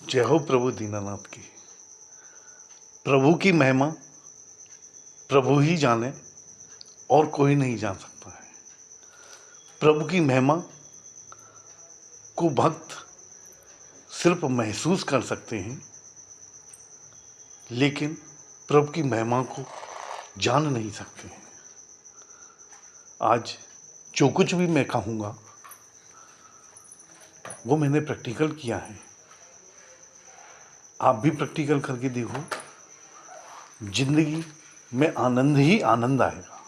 जय हो प्रभु दीनानाथ की। प्रभु की महिमा प्रभु ही जाने और कोई नहीं जान सकता है। प्रभु की महिमा को भक्त सिर्फ महसूस कर सकते हैं, लेकिन प्रभु की महिमा को जान नहीं सकते हैं। आज जो कुछ भी मैं कहूँगा वो मैंने प्रैक्टिकल किया है। आप भी प्रैक्टिकल करके देखो, जिंदगी में आनंद ही आनंद आएगा।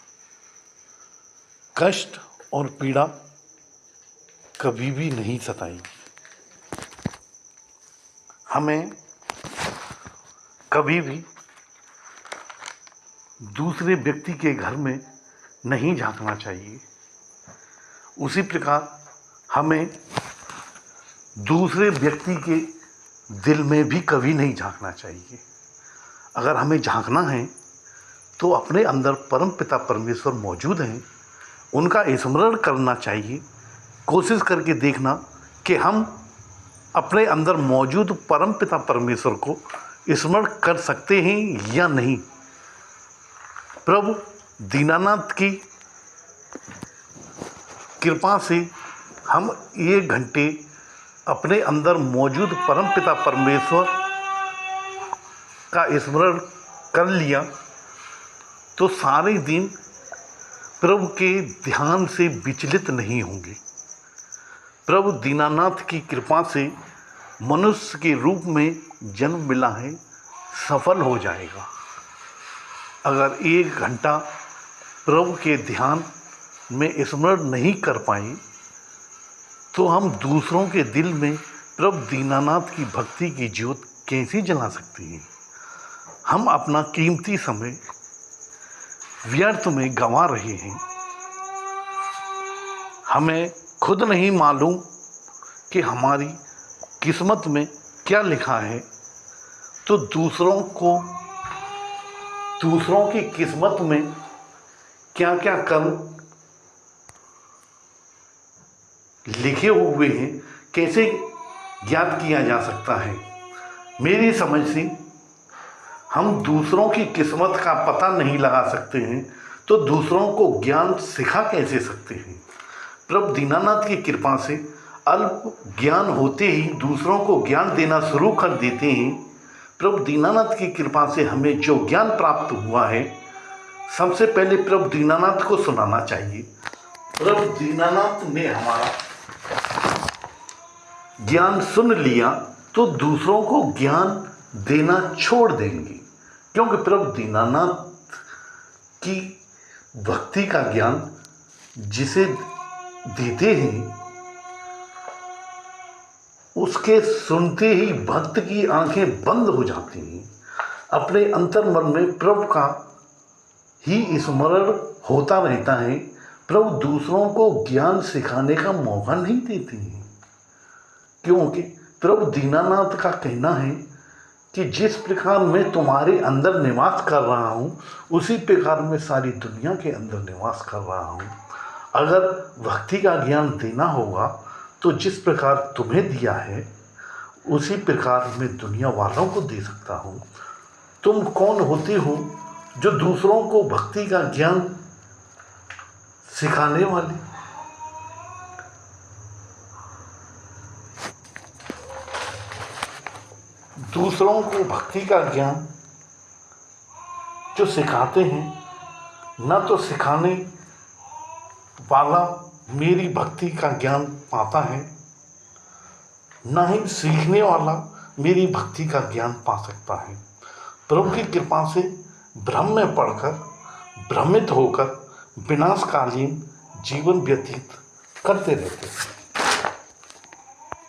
कष्ट और पीड़ा कभी भी नहीं सताएगी। हमें कभी भी दूसरे व्यक्ति के घर में नहीं झांकना चाहिए। उसी प्रकार हमें दूसरे व्यक्ति के दिल में भी कभी नहीं झांकना चाहिए। अगर हमें झांकना है तो अपने अंदर परम पिता परमेश्वर मौजूद हैं, उनका स्मरण करना चाहिए। कोशिश करके देखना कि हम अपने अंदर मौजूद परम पिता परमेश्वर को स्मरण कर सकते हैं या नहीं। प्रभु दीनानाथ की कृपा से हम 1 घंटे अपने अंदर मौजूद परम पिता परमेश्वर का स्मरण कर लिया तो सारे दिन प्रभु के ध्यान से विचलित नहीं होंगे। प्रभु दीनानाथ की कृपा से मनुष्य के रूप में जन्म मिला है, सफल हो जाएगा। अगर 1 घंटा प्रभु के ध्यान में स्मरण नहीं कर पाए तो हम दूसरों के दिल में प्रभु दीनानाथ की भक्ति की ज्योत कैसे जला सकते हैं। हम अपना कीमती समय व्यर्थ में गंवा रहे हैं। हमें खुद नहीं मालूम कि हमारी किस्मत में क्या लिखा है, तो दूसरों की किस्मत में क्या क्या कर्म लिखे हुए हैं कैसे ज्ञात किया जा सकता है। मेरी समझ से हम दूसरों की किस्मत का पता नहीं लगा सकते हैं तो दूसरों को ज्ञान सिखा कैसे सकते हैं। प्रभु दीनानाथ की कृपा से अल्प ज्ञान होते ही दूसरों को ज्ञान देना शुरू कर देते हैं। प्रभु दीनानाथ की कृपा से हमें जो ज्ञान प्राप्त हुआ है, सबसे पहले प्रभु दीनानाथ को सुनाना चाहिए। प्रभु दीनानाथ ने हमारा ज्ञान सुन लिया तो दूसरों को ज्ञान देना छोड़ देंगे, क्योंकि प्रभु दीनानाथ की भक्ति का ज्ञान जिसे देते हैं उसके सुनते ही भक्त की आंखें बंद हो जाती हैं। अपने अंतर्मन में प्रभु का ही स्मरण होता रहता है। प्रभु दूसरों को ज्ञान सिखाने का मौका नहीं देते हैं, क्योंकि प्रभु दीनानाथ का कहना है कि जिस प्रकार मैं तुम्हारे अंदर निवास कर रहा हूँ उसी प्रकार मैं सारी दुनिया के अंदर निवास कर रहा हूँ। अगर भक्ति का ज्ञान देना होगा तो जिस प्रकार तुम्हें दिया है उसी प्रकार मैं दुनिया वालों को दे सकता हूँ। तुम कौन होते हो जो दूसरों को भक्ति का ज्ञान सिखाने वाले। दूसरों को भक्ति का ज्ञान जो सिखाते हैं, न तो सिखाने वाला मेरी भक्ति का ज्ञान पाता है, न ही सीखने वाला मेरी भक्ति का ज्ञान पा सकता है। प्रभु की कृपा से भ्रम में पड़कर भ्रमित होकर विनाशकालीन जीवन व्यतीत करते रहते हैं।